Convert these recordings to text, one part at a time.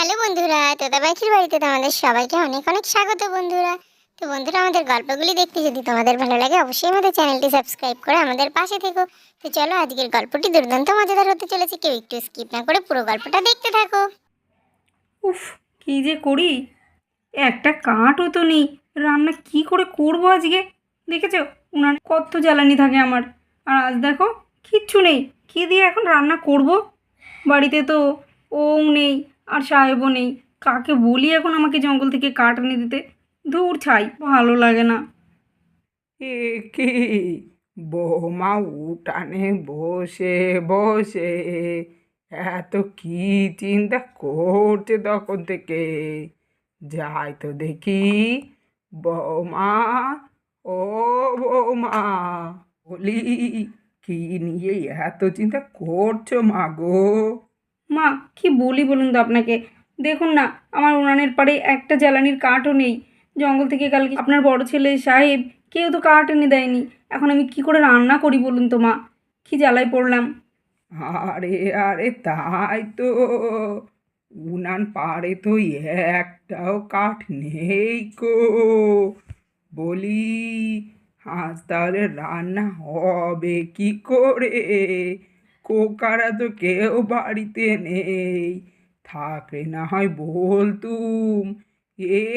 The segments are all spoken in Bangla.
হ্যালো বন্ধুরা, তোতা পাখির বাড়িতে তোমাদের সবাইকে অনেক অনেক স্বাগত বন্ধুরা। তো বন্ধুরা, আমাদের গল্পগুলি দেখতে যদি তোমাদের ভালো লাগে অবশ্যই আমাদের চ্যানেলটি সাবস্ক্রাইব করে আমাদের পাশে থেকো। তো চলো, আজকের গল্পটি দুর্দান্ত মজাদার হতে চলেছে, কেউ একটু স্কিপ না করে পুরো গল্পটা দেখতে থাকো। উফ, কী যে করি, একটা কাঠও তো নেই। রান্না কি করে করবো আজকে? দেখেছো উনানে কত জ্বালানি থাকে আমার, আর আজ দেখো কিচ্ছু নেই। কী দিয়ে এখন রান্না করব? বাড়িতে তো ওং নেই আর সাহেবও নেই। কাকে বলি এখন আমাকে জঙ্গল থেকে কাঠ এনে দিতে? দূর ছাই, ভালো লাগে না। এ কি বৌমা, উঠানে বসে বসে এত কি চিন্তা করছে তখন থেকে? যাই তো দেখি। বৌমা, ও বৌমা, বলি কি নিয়ে এত চিন্তা করছো মা গো? মা, কি বলি বলুন তো আপনাকে? দেখুন না, আমার উনানের পাড়ে একটা জ্বালানির কাঠও নেই। জঙ্গল থেকে কালকে আপনার বড় ছেলে সাহেব কেউ তো কাঠ এনে দেয়নি। এখন আমি কি করে রান্না করি বলুন তো মা? কি জ্বালায় পড়লাম। আরে আরে, তাই তো। উনান পাড়ে তো একটাও কাঠ নেই গো। বলি, আজ তাহলে রান্না হবে কি করে? কোকারা তো কেউ বাড়িতে নেই। থাকলে না হয় বলতুম,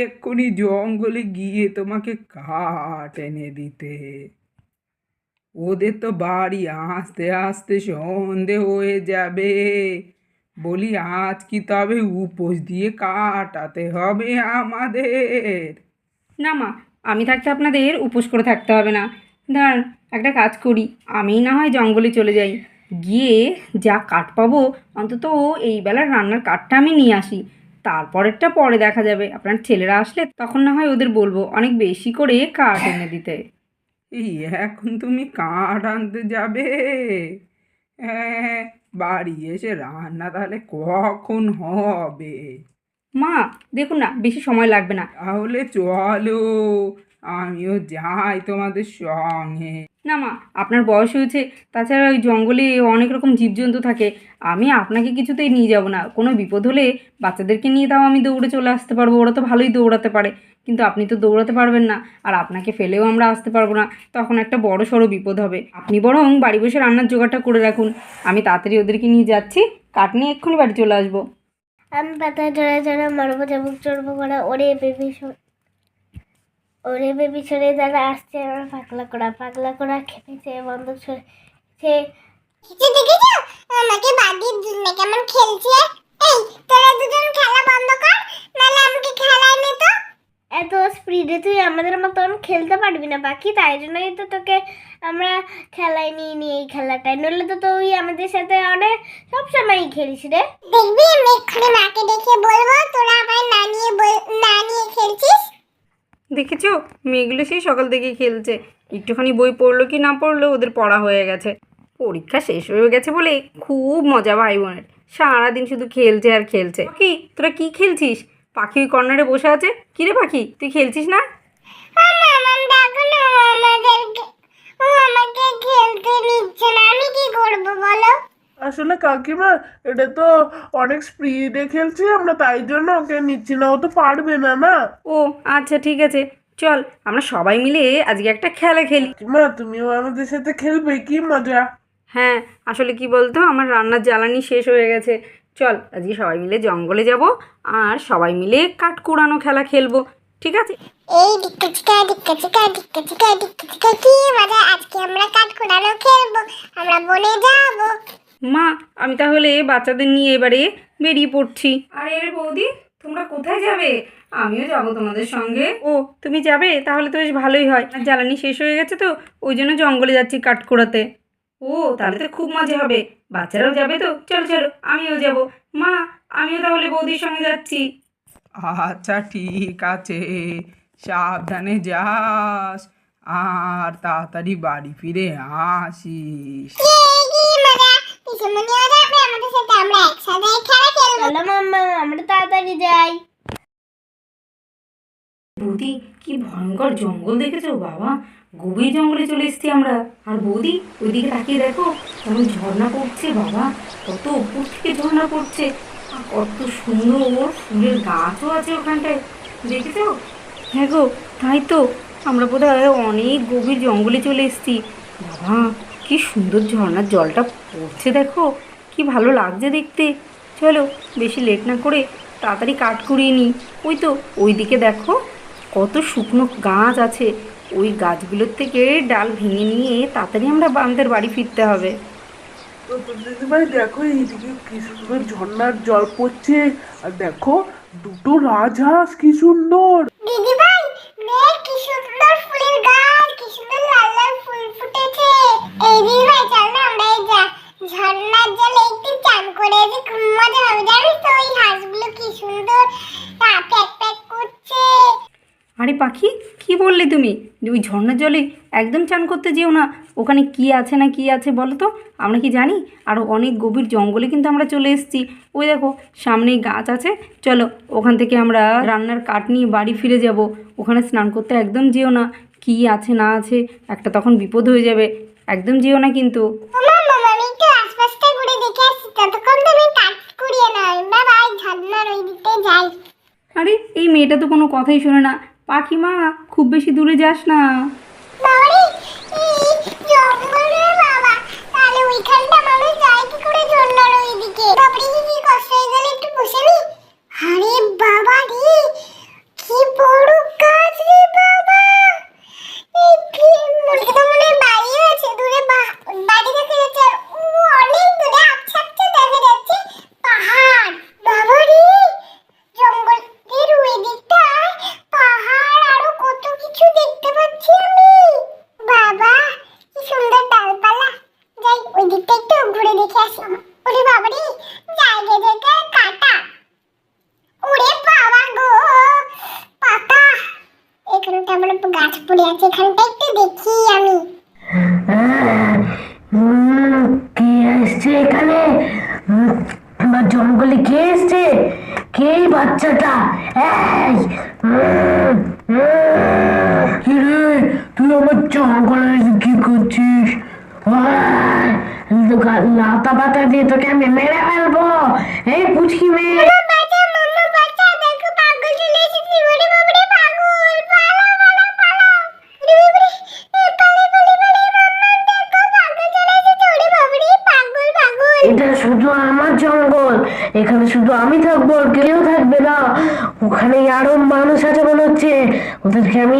এক্ষুনি জঙ্গলে গিয়ে তোমাকে কাঠ এনে দিতে। ওদের তো বাড়ি আসতে আসতে সন্ধে হয়ে যাবে। বলি, আজ কি তবে উপোস দিয়ে কাটাতে হবে আমাদের? না মা, আমি থাকতে আপনাদের উপোস করে থাকতে হবে না। দাঁড়ান, একটা কাজ করি, আমি না হয় জঙ্গলে চলে যাই, গিয়ে যা কাঠ পাবো অন্তত এই বেলার রান্নার কাঠটা আমি নিয়ে আসি। তারপরেরটা পরে দেখা যাবে। আপনার ছেলেরা আসলে তখন না হয় ওদের বলবো অনেক বেশি করে কাঠ এনে দিতে। এই এখন তুমি কাঠ আনতে যাবে? হ্যাঁ, বাড়ি এসে রান্না তাহলে কখন হবে? মা, দেখুন না, বেশি সময় লাগবে না। তাহলে চলো, আমিও যাই তোমাদের সঙ্গে। না মা, আপনার বয়স হয়েছে, তাছাড়া ওই জঙ্গলে অনেক রকম জীবজন্তু থাকে। আমি আপনাকে কিছুতেই নিয়ে যাব না। কোনো বিপদ হলে বাচ্চাদেরকে নিয়ে তাও আমি দৌড়ে চলে আসতে পারবো, ওরা তো ভালোই দৌড়াতে পারে। কিন্তু আপনি তো দৌড়াতে পারবেন না, আর আপনাকে ফেলেও আমরা আসতে পারবো না। তখন একটা বড় সড়ো বিপদ হবে। আপনি বরং বাড়ি বসে রান্নার জোগাড়টা করে রাখুন, আমি তাড়াতাড়ি ওদেরকে নিয়ে যাচ্ছি। কাঠ নিয়ে এক্ষুনি বাড়ি চলে আসবো। আমি পাতায় চড়ে চড়ে মারবো, চাবুক চড়বো করে, ওরে বেবি সরে যারা আসছে, আমার পাগলা করা খেপেছে, বন্দুক সরেছে। দেখেছো আমাকে বাগির জন্য কেমন খেলছে? এই, তোরা দুজন খেলা বন্ধ কর, নাহলে আমাকে খেলায় নে তো। এত স্পিডে তুই আমাদের মতন খেলতে পারবি না পাখি, তাই জন্যই তো তোকে আমরা খেলায় নিয়ে এই খেলাটাই, নইলে তো তুই আমাদের সাথে অনেক সবসময়ই খেলিস রে। দেখবি আমি এক্ষুনি মাকে ডেকে বলবো তোরা আবার না নিয়ে খেলছিস। দেখেছো, মেয়েগুলো সেই সকাল থেকেই খেলছে। একটুখানি বই পড়লো কি না পড়লো, ওদের পড়া হয়ে গেছে। পরীক্ষা শেষ হয়ে গেছে বলে খুব মজা ভাই বোনের। সারাদিন শুধু খেলছে আর খেলছে। কি তোরা কি খেলছিস? পাখি ওই কর্নারে বসে আছে। কিরে পাখি, তুই খেলছিস না? আমাকে খেলতে দিচ্ছে না, আমি কি করব বলো? আসলে কাকিমা, এটা তো অনেক স্পিডে খেলছি আমরা, তাই জন্য ওকে নিচ্ছি না, ও তো পারবে না না। ও আচ্ছা, ঠিক আছে, চল আমরা সবাই মিলে আজকে একটা খেলা খেলি। কাকিমা, তুমিও আমাদের সাথে খেলবে? কি মজা! হ্যাঁ, আসলে কি বলতো, আমার রান্নার জ্বালানি শেষ হয়ে গেছে। চল আজকে সবাই মিলে জঙ্গলে যাব, আর সবাই মিলে কাঠ কুড়ানো খেলা খেলবো, ঠিক আছে? এই ডিক্কা চিকা ডিক্কা চিকা ডিক্কা চিকা ডিক্কা চিকা, কি মজা! আজকে আমরা কাঠ কুড়ানো খেলবো, আমরা বনে যাবো। মা, আমি তাহলে বাচ্চাদের নিয়ে এবারে বেরিয়ে পড়ছি। আরে বৌদি, তোমরা কোথায় যাবে? আমিও যাব তোমাদের সঙ্গে। ও, তুমি যাবে? তাহলে তো বেশ ভালোই হয়। আর জ্বালানি শেষ হয়ে গেছে তো, ওই জন্য জঙ্গলে যাচ্ছি কাঠ কুড়াতে। ও, তাহলে তো খুব মজা হবে। বাচ্চারাও যাবে তো? চলো চলো, আমিও যাব। মা, আমিও তাহলে বৌদির সঙ্গে যাচ্ছি। আচ্ছা, ঠিক আছে, সাবধানে যাস আর তাড়াতাড়ি বাড়ি ফিরে আসিস। কি মজা! পিসুমনিও যাবে আমাদের সাথে, আমরা একসাথে খেলা খেলবো। চলো মাম্মা, আমরা তাড়াতাড়ি যাই। বৌদি, কি ভয়ঙ্কর জঙ্গল দেখেছো বাবা! গভীর জঙ্গলে চলে এসেছি আমরা। আর বৌদি, ওইদিকে তাকিয়ে দেখো, কেমন ঝর্ণা পড়ছে বাবা! কত উপর থেকে ঝর্ণা পড়ছে। আর কত সুন্দর ফুলের গাছও আছে ওখানটায়, দেখেছো? হ্যাঁ গো, তাই তো, আমরা বোধহয় অনেক গভীর জঙ্গলে চলে এসেছি। বাবা, কি সুন্দর ঝর্ণার জলটা পড়ছে, দেখো কি ভালো লাগছে দেখতে। চলো বেশি লেট না করে তাড়াতাড়ি কাঠ কুড়িয়ে নিই। ওই তো ওইদিকে দেখো কত শুকনো গাছ আছে, ওই গাছগুলোর থেকে ডাল ভেঙে নিয়ে তাড়াতাড়ি আমরা আমাদের বাড়ি ফিরতে হবে। তো দিদিভাই দেখো এইদিকে কি সুন্দর ঝর্ণার জল পড়ছে, আর দেখো দুটো রাজহাঁস কি সুন্দর। দিদি ভাই, দেখ কি সুন্দর ফুলের গাছ, কি সুন্দর লাল লাল ফুল ফুটেছে। এই দিদি ভাই, চল না আমরা এই ঝর্ণার জলে একটু চান করে যে খুব মজা হবে, জানিস তো? ওই হাঁসগুলো কি সুন্দর প্যাক প্যাক করছে। আরে পাখি, কি বললে তুমি? যে ওই ঝর্ণার জলে একদম চান করতে যেও না, ওখানে কি আছে না কি আছে বলো তো, আমরা কি জানি? আর অনেক গভীর জঙ্গলে কিন্তু আমরা চলে এসেছি। ওই দেখো সামনেই গাছ আছে, চলো ওখান থেকে আমরা রান্নার কাঠ নিয়ে বাড়ি ফিরে যাব। ওখানে স্নান করতে একদম যেও না, কি আছে না আছে একটা তখন বিপদ হয়ে যাবে, একদম যেও না কিন্তু। মামা মামা, আমি একটু আশপাশটা ঘুরে দেখে আসি, ততক্ষণ তুমি কাঠ কুড়িয়ে নাও। বাবা, এই ঝর্ণার ওই দিকতে যাই। আরে এই মেয়েটা তো কোনো কথাই শোনে না। পাখি মা, খুব বেশি দূরে যাস না। বাবারে, এই জঙ্গলে বাবা, তাহলে ওইখানটা মানুষ যায় কি করে ঝর্ণার ওইদিকে? বাবারে, কি কষ্ট হয়ে গেল, একটু বসে নি। আরে বাবা রে, কি বড় গাছ রে বাবা! এই মনে তো মনে হয় বাড়ি আছে দূরে, বাড়ি দেখা যাচ্ছে, আর অনেক দূরে আচ্ছা আচ্ছা দেখা যাচ্ছে পাহাড়। বাবা রে, জঙ্গলের ওই দিকটায় পাহাড়, আরো কত কিছু দেখতে পাচ্ছি আমি। বাবা, কি সুন্দর ডালপালা। যাই ওই দিকটা একটু ঘুরে দেখে আসি। ওরে বাবা রে, জায়গা জায়গায় কাটা। ওরে বাবা গো, পাতা। এখানটা আমার গাছ পড়ে আছে, এখানটা একটু দেখি আমি। কে এসছে এখানে? আমার জঙ্গলে কে এসছে? কে এই বাচ্চাটা? এই, কি রে, তুই আমার জঙ্গলে এসে কি করছিস? লাতা পাতা দিয়ে তোকে আমি মেরে ফেলবো। এই পুচকি মেয়ে, বাচ্চা মাম্মা, বাচ্চা দেখো, পাগল চলে এসেছে। ওরে বাবা রে, পাগল! পালাও পালাও পালাও! ওরে বাবা রে, পালে পালে পালে! মাম্মা দেখো, পাগল চলে এসেছে। ওরে বাবা রে, পাগল পাগল! এটা শুধু আমার জঙ্গল, এখানে শুধু আমি থাকবো, আর কেউ থাকবে না। ওখানে আরো মানুষ আছে মনে হচ্ছে, ওদেরকে আমি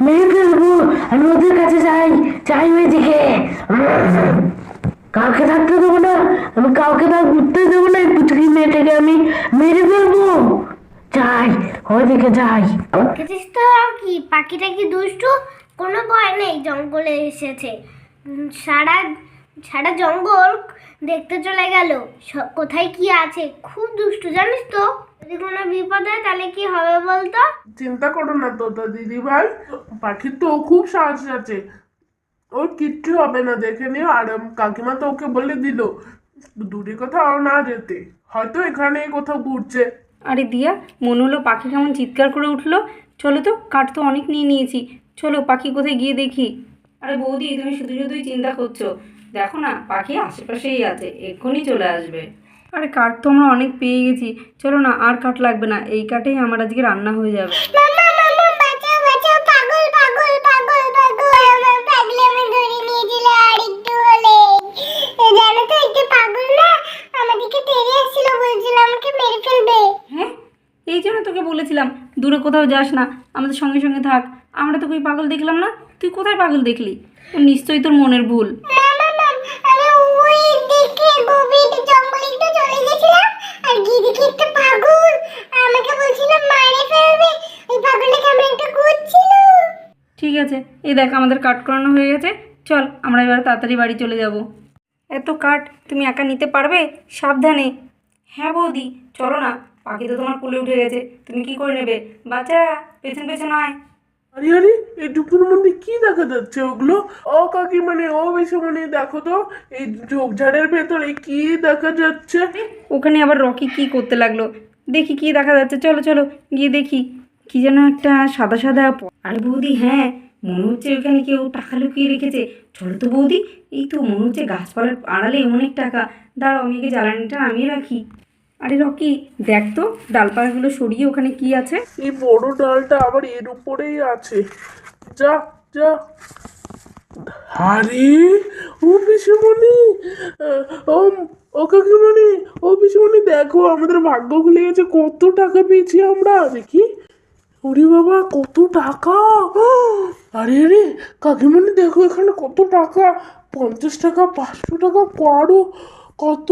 মেরে ফেলবো। আমি ওদের কাছে যাই ওইদিকে। কাউকে থাকতে দেবো না, আমি কাউকে ঘুরতে দেবো না। এই পুচকি মেয়েটাকে আমি মেরে ফেলবো। যাই, ওইদিকে যাই। দেখেছিস তো কি, পাখিটা কি দুষ্টু! কোনো ভয় নেই, জঙ্গলে এসেছে। সারা সারা জঙ্গল দেখতে চলে গেল কোথায় কি আছে। খুব দুষ্টু, জানিস তো? যদি কোনো বিপদ হয় তাহলে কি হবে বলতো? চিন্তা করো না তো দিদিভাই, পাখির তো খুব সাহস আছে, ওর কিচ্ছু হবে না, দেখে নিও। আর কাকিমা তো ওকে বলে দিল দূরে কোথাও না যেতে, হয়তো এখানে কোথাও ঘুরছে। আরে দিয়া, মনে হলো পাখি কেমন চিৎকার করে উঠলো। চলো তো, কাঠ তো অনেক নিয়ে নিয়েছি, চলো পাখি কোথায় গিয়ে দেখি। আরে বৌদি, তুমি শুধু শুধুই চিন্তা করছো, দেখো না পাখি আশেপাশেই আছে, এক্ষুনি চলে আসবে। আরে কাঠ তো আমরা অনেক পেয়ে গেছি, চলো না, আর কাঠ লাগবে না, এই কাঠেই আমার আজকে রান্না হয়ে যাবে। মাম্মা মাম্মা, বাঁচাও বাঁচাও! পাগল পাগল পাগল পাগল! আমার পাগলে আমি ধরে নিয়েছিল, আর একটু হলে জানো তো, একটু পাগল না আমাদেরকে তেড়ে আসছিল, বলছিল আমাকে মেরে ফেলবে। হ্যাঁ, এই জন্য তোকে বলেছিলাম দূরে কোথাও যাস না, আমাদের সঙ্গে সঙ্গে থাক। আমরা তোকে ওই পাগল দেখলাম না, তুই কোথায় পাগল দেখলি? ও নিশ্চয়ই তোর মনের ভুল। আমি ওই দিকে গভীর জঙ্গলে একটু চলে গেছিলাম, আর গিয়ে দেখি একটা পাগল আমাকে বলছিল মারে ফেলবে। ওই পাগলটাকে আমরা একটু খুঁজছিল। ঠিক আছে, এই দেখ আমাদের কাঠ করানো হয়ে গেছে, চল আমরা এবার তাড়াতাড়ি বাড়ি চলে যাব। এত কাঠ তুমি একা নিতে পারবে? সাবধানে। হ্যাঁ বৌদি, চলো না, পাখি তো তোমার কোলে উঠে গেছে, তুমি কি করে নেবে? বাচ্চা, পেছন পেছন আয়। আরে আরে, এই দুপুর মধ্যে কি দেখা যাচ্ছে ওগুলো? ও কাকিমানে, ও বেশি মনে দেখো তো, এই ঝোপঝাড়ের ভেতরে কি দেখা যাচ্ছে? ওখানে আবার রকি কি করতে লাগলো, দেখি কি দেখা যাচ্ছে, চলো চলো গিয়ে দেখি। কি যেন একটা সাদা সাদা আরে বৌদি, হ্যাঁ মনে হচ্ছে ওখানে কেউ টাকা লুকিয়ে রেখেছে। চলো তো বৌদি, এই তো মনে হচ্ছে গাছপালার আড়ালে অনেক টাকা। দাঁড়াও, আমি আগে জ্বালানিটা নামিয়ে রাখি। আরে রকি, দেখ তো ডালপালাগুলো সরিয়ে ওখানে কি আছে। এই বড় ডালটা আবার এর উপরেই আছে। যা যা। আরে ও পিসিমণি, ও ও কাকিমণি, ও পিসিমণি দেখো আমাদের ভাগ্য খুলে গেছে, কত টাকা পেয়েছি আমরা। দেখি, ওরে বাবা কত টাকা! আরে আরে কাকিমণি দেখো এখানে কত টাকা, 50 টাকা, 500 টাকা, আরো কত।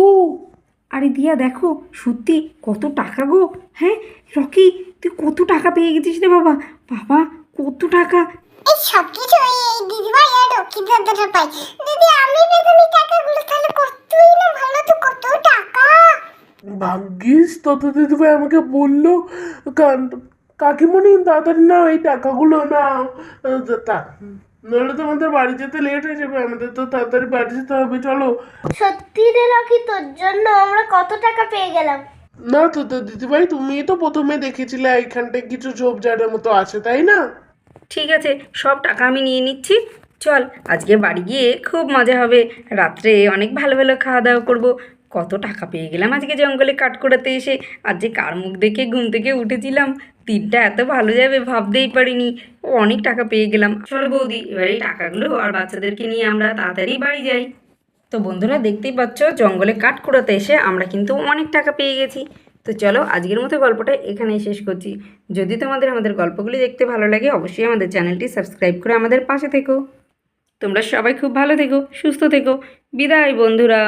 আরে দিয়া দেখো, সত্যি কত টাকা গো। হ্যাঁ রকি, তুই কত টাকা পেয়ে গেছিস রে বাবা। বাবা কত টাকা! এই সব কিছু এই দিদিভাই আর রক্ষিত দাদাটা পাই। দিদি আমি পেতাম এই টাকাগুলো, তাহলে কতই না ভালো, তো কত টাকা। ভাগ্যিস তত দিদিভাই আমাকে বললো। কাকিমণি তাড়াতাড়ি না এই টাকাগুলো না, নাহলে তো আমাদের বাড়ি যেতে লেট হয়ে যাবে, আমাদের তো তাড়াতাড়ি বাড়ি যেতে হবে। চলো। সত্যি রে রকি, তোর জন্য আমরা কত টাকা পেয়ে গেলাম। না তো দিদিভাই, তুমি তো প্রথমে দেখেছিলে এইখানটায় কিছু ঝোপঝাড়ের মতো আছে, তাই না? ঠিক আছে, সব টাকা আমি নিয়ে নিচ্ছি। চল আজকে বাড়ি গিয়ে খুব মজা হবে। রাত্রে অনেক ভালো ভালো খাওয়া দাওয়া করবো। কত টাকা পেয়ে গেলাম আজকে জঙ্গলে কাঠ কুড়াতে এসে। আজ যে কার মুখ দেখে ঘুম থেকে উঠেছিলাম, দিনটা এত ভালো যাবে ভাবতেই পারিনি। অনেক টাকা পেয়ে গেলাম। চলো বৌদি, এবার এই টাকাগুলো আর বাচ্চাদেরকে নিয়ে আমরা তাড়াতাড়ি বাড়ি যাই। তো বন্ধুরা দেখতেই পাচ্ছ, জঙ্গলে কাঠ কুড়াতে এসে আমরা কিন্তু অনেক টাকা পেয়ে গেছি। তো চলো আজকের মতো গল্পটা এখানেই শেষ করছি। যদি তোমাদের আমাদের গল্পগুলি দেখতে ভালো লাগে, অবশ্যই আমাদের চ্যানেলটি সাবস্ক্রাইব করে আমাদের পাশে থেকো। তোমরা সবাই খুব ভালো থেকো, সুস্থ থেকো। বিদায় বন্ধুরা।